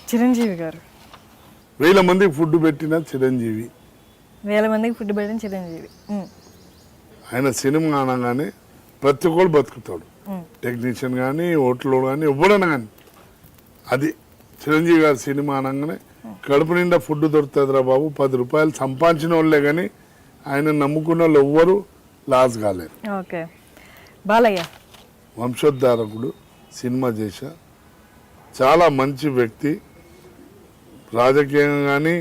చిరంజీవి గారు. 1000 మందికి ఫుడ్ పెట్టిన చిరంజీవి. 1000 మందికి ఫుడ్ పెట్టిన చిరంజీవి. ఆయన సినిమా అనగానే ప్రతి ఒక్కరు బతుకుతాడు. టెక్నీషియన్ కానీ హోటల్లో కానీ ఎవడైనా కానీ అది చిరంజీవి గారి సినిమా అనగానే కడుపు నిండా ఫుడ్ దొరుకుతుందిరా బాబు. 10 రూపాయలు సంపాదించిన వాళ్ళే కానీ ఆయన నమ్ముకున్న వాళ్ళు ఎవ్వరు లాస్ కాలేరు. ఓకే. బాలయ్య వంశోద్ధారకుడు సినిమా చేశా. చాలా మంచి వ్యక్తి. రాజకీయంగా కానీ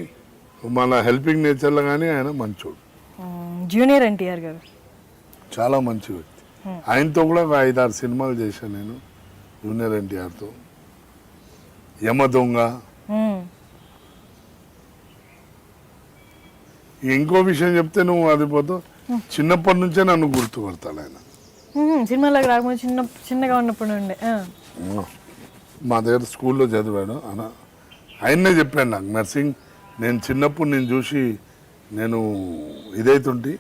మన హెల్పింగ్ నేచర్లో కానీ ఆయన మంచోడు. జూనియర్ ఎన్టీఆర్ గారు చాలా మంచి వ్యక్తి. ఆయనతో కూడా ఒక 5-6 సినిమాలు చేశాను నేను జూనియర్ ఎన్టీఆర్తో. యమ దొంగ. ఇంకో విషయం చెప్తే నువ్వు అది పోతావు. చిన్నప్పటి నుంచే నన్ను గుర్తుపడతాడు ఆయన. సినిమాలోకి రాకముందు చిన్నగా ఉన్నప్పుడు ఉండే మా దగ్గర స్కూల్లో చదివాడు. ఆయన్నే చెప్పాను నాకు నర్సింగ్. నేను చిన్నప్పుడు నేను చూసి నేను ఇదైతుంటే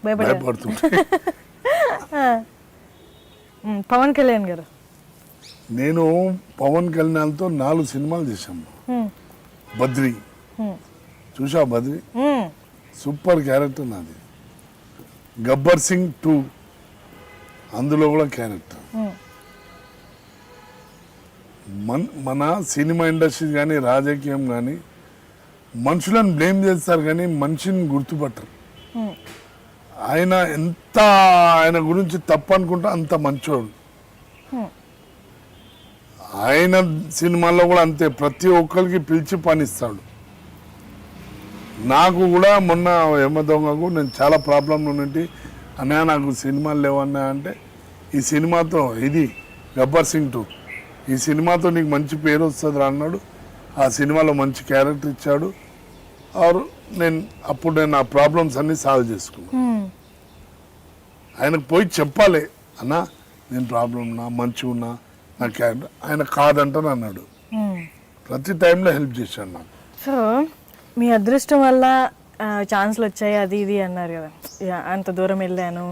భయపడుతుంటే. పవన్ కళ్యాణ్ గారు. నేను పవన్ కళ్యాణ్తో 4 సినిమాలు చేశాము. బద్రి చూసా. బద్రి సూపర్ క్యారెక్టర్ నాది. గబ్బర్ సింగ్ 2 అందులో కూడా క్యారెక్టర్. మన సినిమా ఇండస్ట్రీ కానీ రాజకీయం కానీ మనుషులను బ్లేమ్ చేస్తారు కానీ మనిషిని గుర్తుపట్టరు. ఆయన ఎంత ఆయన గురించి తప్పు అనుకుంటా అంత మంచోడు. ఆయన సినిమాల్లో కూడా అంతే. ప్రతి ఒక్కరికి పిలిచి పనిస్తాడు. నాకు కూడా మొన్న యమ దొంగకు నేను చాలా ప్రాబ్లంలు ఉన్నట్టు అన్నయ్య నాకు సినిమాలు లేవన్నా అంటే ఈ సినిమాతో ఇది గబ్బర్ సింగ్ 2 ఈ సినిమాతో నీకు మంచి పేరు వస్తుంది అన్నాడు. ఆ సినిమాలో మంచి క్యారెక్టర్ ఇచ్చాడు. అప్పుడు నేను ఆ ప్రాబ్లమ్స్ అన్ని సాల్వ్ చేసుకున్నాను. ఆయనకు పోయి చెప్పాలి అన్న నేను ప్రాబ్లం ఉన్నా మంచిగా ఉన్నా నా క్యారెక్టర్. ఆయన కాదంటాను అన్నాడు. ప్రతి టైంలో హెల్ప్ చేశాను నాకు. సో మీ అదృష్టం వల్ల ఛాన్స్లు వచ్చాయి అది ఇది అన్నారు కదా. అంత దూరం వెళ్ళాను,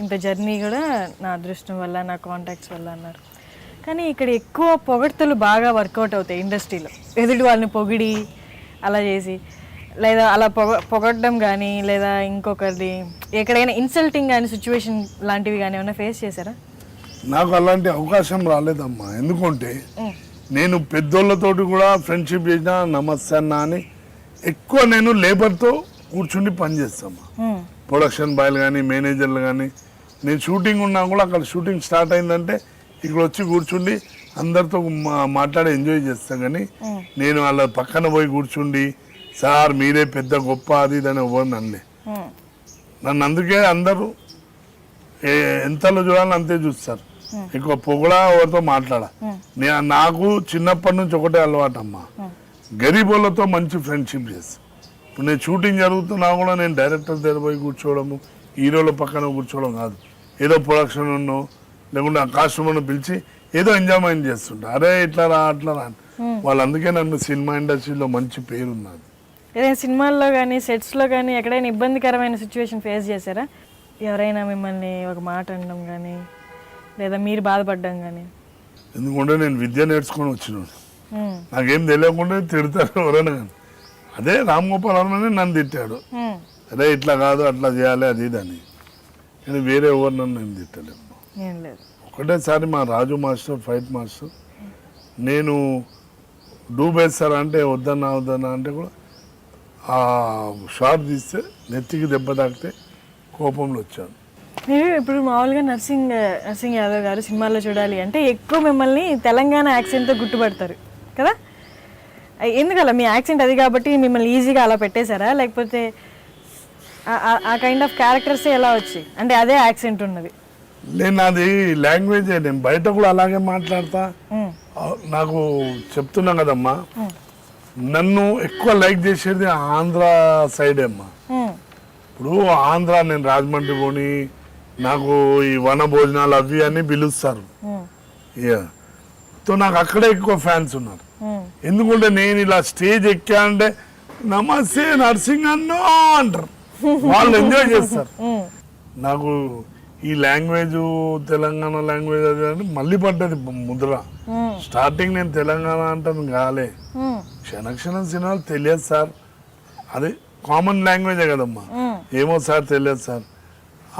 ఇంత జర్నీ కూడా నా అదృష్టం వల్ల నా కాంటాక్ట్స్ వల్ల అన్నారు. కానీ ఇక్కడ ఎక్కువ పొగడ్తలు బాగా వర్కౌట్ అవుతాయి ఇండస్ట్రీలో. ఎదుటి వాళ్ళని పొగిడి అలా చేసి లేదా అలా పొగడడం కానీ లేదా ఇంకొకరిది ఎక్కడైనా ఇన్సల్టింగ్ కానీ సిచ్యువేషన్ లాంటివి కానీ ఏమైనా ఫేస్ చేశారా? నాకు అలాంటి అవకాశం రాలేదమ్మా. ఎందుకంటే నేను పెద్దోళ్ళతోటి కూడా ఫ్రెండ్షిప్ చేసిన నమస్తే అన్న అని ఎక్కువ నేను లేబర్తో కూర్చుండి పనిచేస్తామా. ప్రొడక్షన్ బాయ్లు కానీ మేనేజర్లు కానీ నేను షూటింగ్ ఉన్నా కూడా అక్కడ షూటింగ్ స్టార్ట్ అయిందంటే ఇక్కడ వచ్చి కూర్చుండి అందరితో మాట్లాడి ఎంజాయ్ చేస్తాం. కానీ నేను వాళ్ళ పక్కన పోయి కూర్చుండి సార్ మీరే పెద్ద గొప్ప అది ఇదని ఇవ్వండి అనలే. నన్ను అందుకే అందరూ ఎంతలో చూడాలని అంతే చూస్తారు. ఎక్కువ పొగడా ఎవరితో మాట్లాడా. నాకు చిన్నప్పటి నుంచి ఒకటే అలవాటు అమ్మా, గరీబోళ్ళతో మంచి ఫ్రెండ్షిప్ చేస్తాను. ఇప్పుడు నేను షూటింగ్ జరుగుతున్నా కూడా నేను డైరెక్టర్ దగ్గర పోయి కూర్చోవడము, హీరోల పక్కన కూర్చోవడం కాదు. ఏదో ప్రొడక్షన్ ఉన్నో లేకుంటే ఆ కాస్ట్యూమ్ను పిలిచి ఏదో ఎంజాయ్మెంట్ చేస్తుంటా. అరే ఇట్లా రా అట్లా రా. వాళ్ళు అందుకే నన్ను సినిమా ఇండస్ట్రీలో మంచి పేరున్నది. ఏదైనా సినిమాల్లో కానీ సెట్స్లో కానీ ఎక్కడైనా ఇబ్బందికరమైన సిచ్యువేషన్ ఫేస్ చేశారా? ఎవరైనా మిమ్మల్ని ఒక మాట అనడం కానీ లేదా మీరు బాధపడ్డం కానీ? ఎందుకంటే నేను విద్య నేర్చుకొని వచ్చినాను. నాకేం తెలియకుండా తిడతారు ఎవరైనా కానీ. అదే రామ్ గోపాల్ వర్మనే నన్ను తిట్టాడు, అదే ఇట్లా కాదు అట్లా చేయాలి అది ఇది అని. కానీ వేరే ఎవరు నన్ను ఏం తిట్టలేము. ఒకటేసారి మా రాజు మాస్టర్ ఫైట్ మాస్టర్ నేను డూబేస్తారా అంటే వద్దన్నా అంటే కూడా ఆ షాట్ తీస్తే నెత్తికి దెబ్బ తాకితే కోపంలో వచ్చాను. మీరు ఇప్పుడు మామూలుగా నర్సింగ్ యాదవ్ గారు సినిమాల్లో చూడాలి అంటే ఎక్కువ మిమ్మల్ని తెలంగాణ యాక్సెంట్తో గుర్తుపడతారు కదా. ఎందుకలా మీ యాక్సెంట్ అది కాబట్టి మిమ్మల్ని ఈజీగా అలా పెట్టేశారా? లేకపోతే ఆ కైండ్ ఆఫ్ క్యారెక్టర్సే ఎలా వచ్చాయి అంటే అదే యాక్సెంట్ ఉన్నది? నేను అది లాంగ్వేజ్ నేను బయట కూడా అలాగే మాట్లాడతా. నాకు చెప్తున్నా కదమ్మా, నన్ను ఎక్కువ లైక్ చేసేది ఆంధ్ర సైడ్ అమ్మా. ఇప్పుడు ఆంధ్ర నేను రాజమండ్రి పోని నాకు ఈ వన భోజనాలు అవి అని పిలుస్తారు. నాకు అక్కడే ఎక్కువ ఫ్యాన్స్ ఉన్నారు. ఎందుకంటే నేను ఇలా స్టేజ్ ఎక్కా అంటే నమస్తే నర్సింగ్ అన్నో అంటారు, వాళ్ళు ఎంజాయ్ చేస్తారు. నాకు ఈ లాంగ్వేజ్ తెలంగాణ లాంగ్వేజ్ అది అని మళ్ళీ పడ్డది ముద్ర. స్టార్టింగ్ నేను తెలంగాణ అంటాను కాలే, క్షణక్షణం సినిమాలు తెలియదు సార్, అది కామన్ లాంగ్వేజే కదమ్మా, ఏమో సార్ తెలియదు సార్.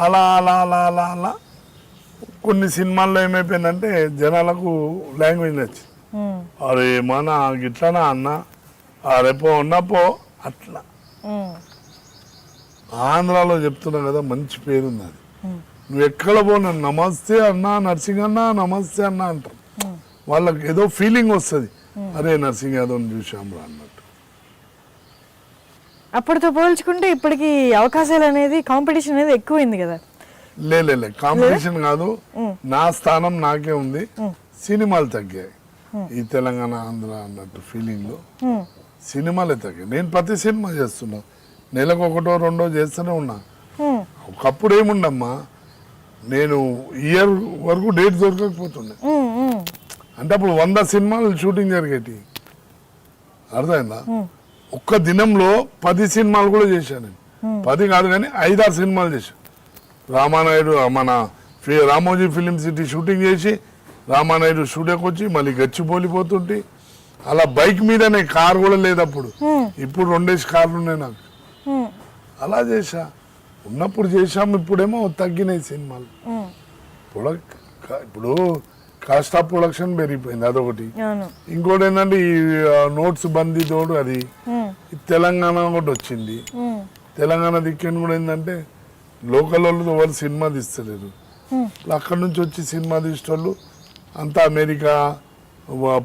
అలా అలా అలా అలా అలా కొన్ని సినిమాల్లో ఏమైపోయిందంటే జనాలకు లాంగ్వేజ్ నచ్చింది. అరే మన గిట్లనా అన్న, రేపో ఉన్నపో అట్లా. ఆంధ్రాలో చెప్తున్నా కదా మంచి పేరుంది అది. నువ్వు ఎక్కడ పోనా నమస్తే అన్న, నర్సింగ్ అన్న, నమస్తే అన్న అంటారు. వాళ్ళకి ఏదో ఫీలింగ్ వస్తుంది, అరే నర్సింగ్ యాదవ్ చూసాంరా అన్నట్టు. అప్పటితో పోల్చుకుంటే ఇప్పటికి అవకాశాలు అనేది, కాంపిటీషన్ అనేది ఎక్కువైంది కదా. లే కాంపిటీషన్ కాదు, నా స్థానం నాకే ఉంది. సినిమాలు తగ్గాయి ఈ తెలంగాణ ఆంధ్ర అన్నట్టు ఫీలింగ్ లో, సినిమాలే తగ్గాయి. నేను ప్రతి సినిమా చేస్తున్నా, నెలకు ఒకటో రెండో చేస్తూనే ఉన్నా. ఒకప్పుడు ఏముండమ్మా, నేను ఇయర్ వరకు డేట్ దొరకకపోతుండే, అంటే అప్పుడు 100 సినిమాలు షూటింగ్ జరిగేటి, అర్థమైందా? ఒక్క దినంలో 10 సినిమాలు కూడా చేశాను నేను. 10 కాదు కానీ 5-6 సినిమాలు చేశాను. రామానాయుడు మన రామోజీ ఫిలిం సిటీ షూటింగ్ చేసి రామానాయుడు స్టూడియోకి వచ్చి మళ్ళీ గచ్చిపోలిపోతుంటే, అలా బైక్ మీదనే, కారు కూడా లేదు అప్పుడు. ఇప్పుడు 2 కార్లు ఉన్నాయి నాకు. అలా చేసా, ఉన్నప్పుడు చేసాం, ఇప్పుడేమో తగ్గినాయి సినిమాలు. ఇప్పుడు కాస్ట్ ఆఫ్ ప్రొడక్షన్ పెరిగిపోయింది, అదొకటి. ఇంకోటి ఏంటంటే ఈ నోట్స్ బందీ తోడు అది తెలంగాణ ఒకటి వచ్చింది. తెలంగాణ దిక్కని కూడా ఏంటంటే లోకల్ వాళ్ళు ఎవరు సినిమా తీస్తలేరు. అక్కడి నుంచి వచ్చి సినిమా తీసేటోళ్ళు అంతా అమెరికా,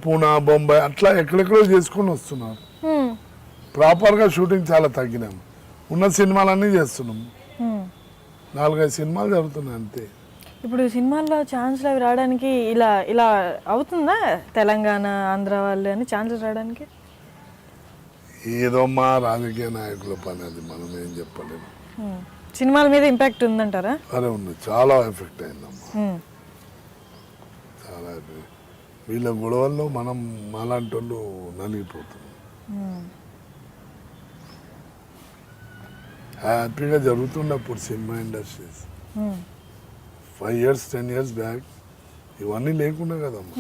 పూనా, బొంబాయి అట్లా ఎక్కడెక్కడో చేసుకొని వస్తున్నారు. ప్రాపర్గా షూటింగ్ చాలా తగ్గినాం. ఉన్న సినిమాలన్నీ చేస్తున్నాం, 4-5 సినిమాలు జరుగుతున్నాయి అంతే. ఇప్పుడు సినిమాల్లో ఛాన్స్లు అవి రావడానికి ఇలా ఇలా అవుతుందా? తెలంగాణ ఆంధ్ర వాళ్ళు అని ఛాన్సెస్ రావడానికి ఏదో మా రాజకీయ నాయకుల పని, అది మనం ఏం చెప్పలేము. సినిమాల మీద ఇంపాక్ట్ ఉందంటారా? అరే ఉంది, చాలా ఎఫెక్ట్ అయిందమ్మా, చాలా. వీళ్ళ గొడవల్లో మనం మాలాంటి వాళ్ళు నలిగిపోతున్నాం. హ్యాపీగా జరుగుతుండే అప్పుడు cinema industries 5 years 10 years back ఇవన్నీ లేకుండా కదమ్మా.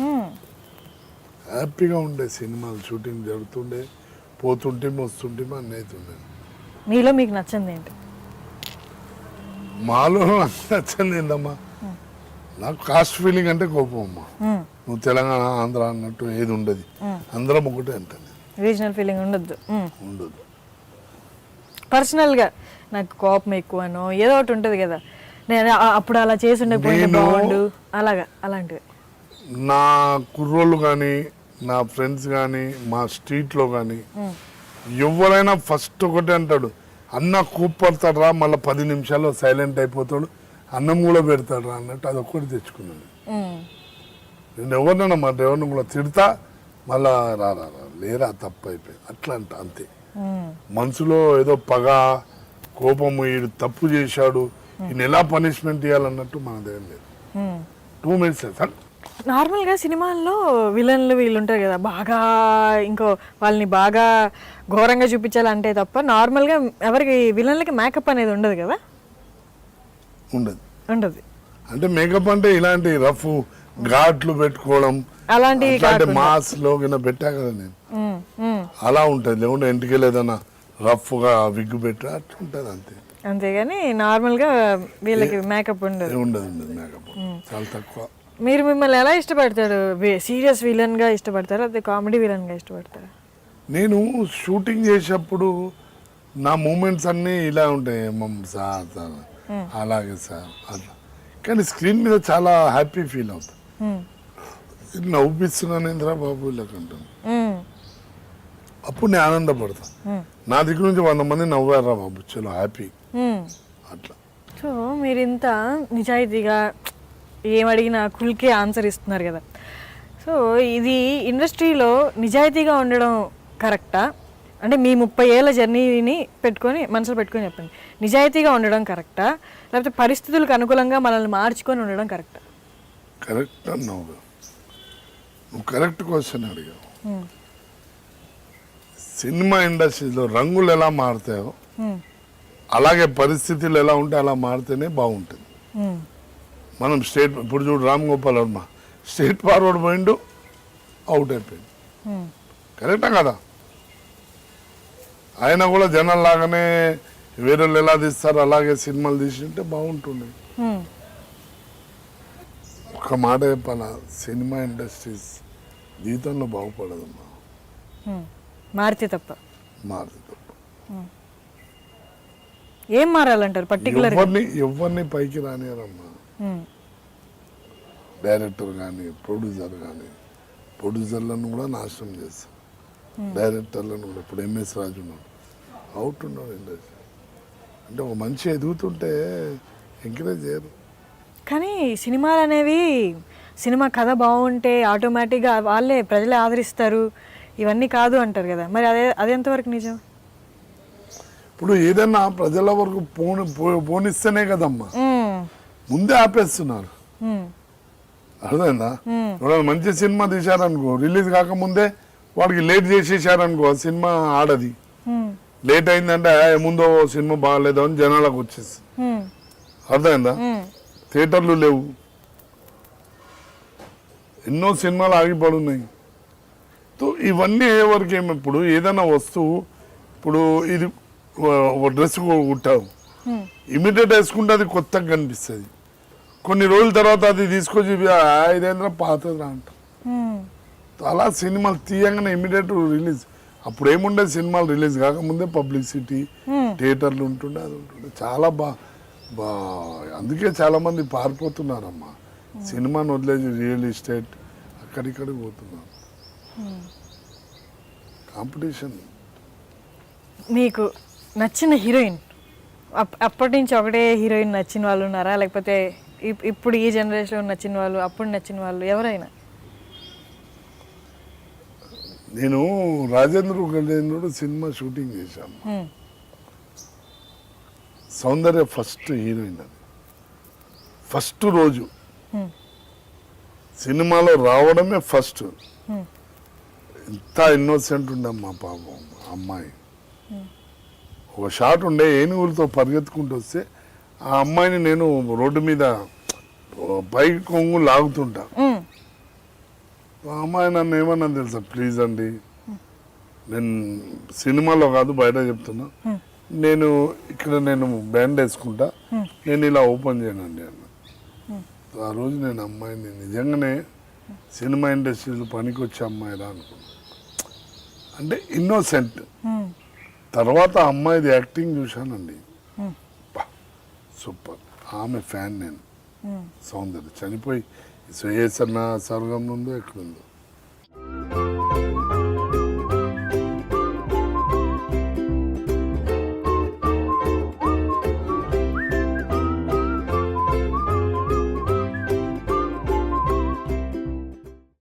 హ్యాపీగా ఉండే సినిమాలు షూటింగ్ జరుగుతుండే, పోతుంటే వస్తుంటే అన్నీ అవుతుండే. మీలో మీకు నచ్చింది ఏంటి? మాలో నాకు నచ్చింది ఏందమ్మా, నాకు కాస్ట్ ఫీలింగ్ అంటే కోపం అమ్మా. నువ్వు తెలంగాణ ఆంధ్ర అన్నట్టు ఏది ఉండదు, అందరం ఒకటే అంటాను. రీజనల్ ఫీలింగ్ ఉండొద్దు. ఉండదు. పర్సనల్గా నాకు కోపం ఎక్కువనో ఏదో ఒకటి ఉంటుంది కదా, నేను అప్పుడు అలా చేసి ఉండే బాగుండు అలాగా, అలాంటివి. నా కుర్రోళ్ళు కానీ, నా ఫ్రెండ్స్ కానీ, మా స్ట్రీట్లో కానీ ఎవరైనా ఫస్ట్ ఒకటే అంటాడు, అన్న కూపడతాడు రా, మళ్ళీ 10 నిమిషాల్లో సైలెంట్ అయిపోతాడు, అన్నం కూడా పెడతాడు రా అన్నట్టు అదొక్కటి తెచ్చుకున్నాను. నేను ఎవరినైనా మా డ్రైవర్ని కూడా తిడతా, మళ్ళా రా లేరా తప్పు అయిపోయింది అట్లా అంట, అంతే. మనసులో ఏదో పగ, కోపము, ఈడు తప్పు చేశాడు, ఈయన ఎలా పనిష్మెంట్ ఇవ్వాలన్నట్టు మన దగ్గర లేదు. 2 minutes సార్. నార్మల్గా సినిమాల్లో విలన్లు వీళ్ళు ఉంటారు కదా, బాగా ఇంకో వాళ్ళని బాగా ఘోరంగా చూపించాలంటే తప్ప నార్మల్గా ఎవరికి విలన్లకి మేకప్ అనేది ఉండదు కదా. ఉండదు అంటే మేకప్ అంటే ఇలాంటి రఫ్ ఘాట్లు పెట్టుకోవడం, అలాంటి మాస్ లో పెట్టా కదా నేను, అలా ఉంటుంది. లేకుంటే ఇంటికి లేదన్నా రఫ్ గా విగ్గు పెట్టి అట్లా ఉంటుంది అంతే. అంతేగాని నార్మల్ గా వీళ్ళకి మేకప్ ఉండదు. మేకప్ చాలా తక్కువ. మీరు మిమ్మల్ని ఎలా ఇష్టపడతారు? సీరియస్ విలన్ గా ఇష్టపడతారా, అదే కామెడీ విలన్ గా ఇష్టపడతారా? నేను షూటింగ్ చేసేటప్పుడు నా మూమెంట్స్ అన్నీ ఇలా ఉంటాయి, సార్ సార్ అలాగే సార్ అట్లా. కానీ స్క్రీన్ మీద చాలా హ్యాపీ ఫీల్ అవుతాను, నవ్వుపిస్తున్నాను ఇంద్రా బాబు ఇలాకంటాను, అప్పుడు నేను ఆనందపడతాను. నా దగ్గర నుంచి 100 మంది నవ్వారా బాబు, చలో హ్యాపీ అట్లా. సో మీరు ఇంత నిజాయితీగా ఏమడిగినా కుల్కే ఆన్సర్ ఇస్తున్నారు కదా. సో ఇది ఇండస్ట్రీలో నిజాయితీగా ఉండడం కరెక్టా? అంటే మీ 30 ఏళ్ళ జర్నీని పెట్టుకొని మనసులో పెట్టుకొని చెప్పండి, నిజాయితీగా ఉండడం కరెక్టా, లేకపోతే పరిస్థితులకు అనుకూలంగా మనల్ని మార్చుకొని ఉండడం కరెక్టా? కరెక్ట్ అన్నావు, నువ్వు కరెక్ట్ క్వశ్చన్ అడిగావు. సినిమా ఇండస్ట్రీలో రంగులు ఎలా మారుతాయో అలాగే పరిస్థితులు ఎలా ఉంటే అలా మారితేనే బాగుంటుంది. మనం స్టేట్ ఇప్పుడు చూడు రామ్ గోపాల్ వర్మ స్ట్రేట్ ఫార్వర్డ్ పోయిండు, అవుట్ అయిపోయింది. కరెక్టా కదా? ఆయన కూడా జనాలు లాగానే వేరే వాళ్ళు ఎలా తీస్తారు అలాగే సినిమాలు తీసింటే బాగుంటుండే. ఒక మాట చెప్పాల, సినిమా ఇండస్ట్రీస్ జీవితంలో బాగుపడదమ్మా, మారితే తప్ప. మారుతుంది తప్ప. ఏం మారాలంటారు పర్టికులర్? ఎవరిని పైకి రానియరమ్మా. డైరెక్టర్ కానీ ప్రొడ్యూసర్ కానీ, ప్రొడ్యూసర్లను కూడా నాశనం చేస్తారు, డైరెక్టర్లను కూడా. ఇప్పుడు ఎంఎస్ రాజు ఉన్నాడు, అవుట్ ఉన్నాడు ఇండస్ట్రీ. అంటే ఒక మంచి ఎదుగుతుంటే ఎంకరేజ్ చేయరు. కానీ సినిమాలు అనేవి, సినిమా కథ బాగుంటే ఆటోమేటిక్గా వాళ్ళే ప్రజలే ఆదరిస్తారు, ఇవన్నీ కాదు అంటారు కదా, మరి అది ఎంతవరకు నిజం? ఇప్పుడు ఏదన్నా ప్రజల వరకు పోనిస్తేనే కదమ్మా, ముందే ఆపేస్తున్నారు. అర్థమైందా? ఎవరైనా మంచి సినిమా తీశారనుకో, రిలీజ్ కాకముందే వాడికి లేట్ చేసేసారనుకో, సినిమా ఆడది. లేట్ అయిందంటే ముందో సినిమా బాగాలేదు అని జనాలకు వచ్చేసి, అర్థమైందా? థియేటర్లు లేవు, ఎన్నో సినిమాలు ఆగిపడున్నాయి. ఇవన్నీ ఏ వరకు ఏమి, ఇప్పుడు ఏదైనా వస్తువు, ఇప్పుడు ఇది ఒక డ్రెస్ కుట్టావు, ఇమీడియట్ వేసుకుంటే అది కొత్తగా కనిపిస్తుంది. కొన్ని రోజుల తర్వాత అది తీసుకొచ్చి ఇదేంద్ర పాతదా అంట. అలా సినిమాలు తీయంగానే ఇమీడియట్ రిలీజ్. అప్పుడు ఏముండేది, సినిమాలు రిలీజ్ కాకముందే పబ్లిసిటీ, థియేటర్లు ఉంటుండే, అది ఉంటుండే. చాలా అందుకే చాలా మంది పారిపోతున్నారమ్మా, సినిమాను వదిలేసి రియల్ ఎస్టేట్ అక్కడిక్కడికి పోతున్నారు. కాంపిటీషన్. మీకు నచ్చిన హీరోయిన్, అప్పటి నుంచి ఒకటే హీరోయిన్ నచ్చిన వాళ్ళు ఉన్నారా, లేకపోతే ఇప్పుడు ఈ జనరేషన్లో నచ్చిన వాళ్ళు, అప్పుడు నచ్చిన వాళ్ళు ఎవరైనా? నేను రాజేంద్రుడు సినిమా షూటింగ్ చేశాను. సౌందర్య ఫస్ట్ హీరోయిన్, అది ఫస్ట్ రోజు సినిమాలో రావడమే ఫస్ట్. ఎంత ఇన్నోసెంట్ ఉండమ్మా పాపం అమ్మాయి. ఒక షాట్ ఉండే, ఏనుగులతో పరిగెత్తుకుంటూ వస్తే ఆ అమ్మాయిని నేను రోడ్డు మీద పైకి కొంగు లాగుతుంటా. ఆ అమ్మాయి నన్ను ఏమన్నా తెలుసా, ప్లీజ్ అండి, నేను సినిమాలో కాదు బయట చెప్తున్నా, నేను ఇక్కడ నేను బ్యాండ్ వేసుకుంటా, నేను ఇలా ఓపెన్ చేయనండి అన్న. ఆ రోజు నేను అమ్మాయిని నిజంగానే సినిమా ఇండస్ట్రీలో పనికి వచ్చే అమ్మాయిరా అనుకున్నా. అంటే ఇన్నోసెంట్. తర్వాత అమ్మాయిది యాక్టింగ్ చూశానండి, సూపర్. ఆమె ఫ్యాన్ నేను. సౌందర్య చనిపోయి ఏ సన్న స్వర్గం ఉందో ఎక్కడుందో.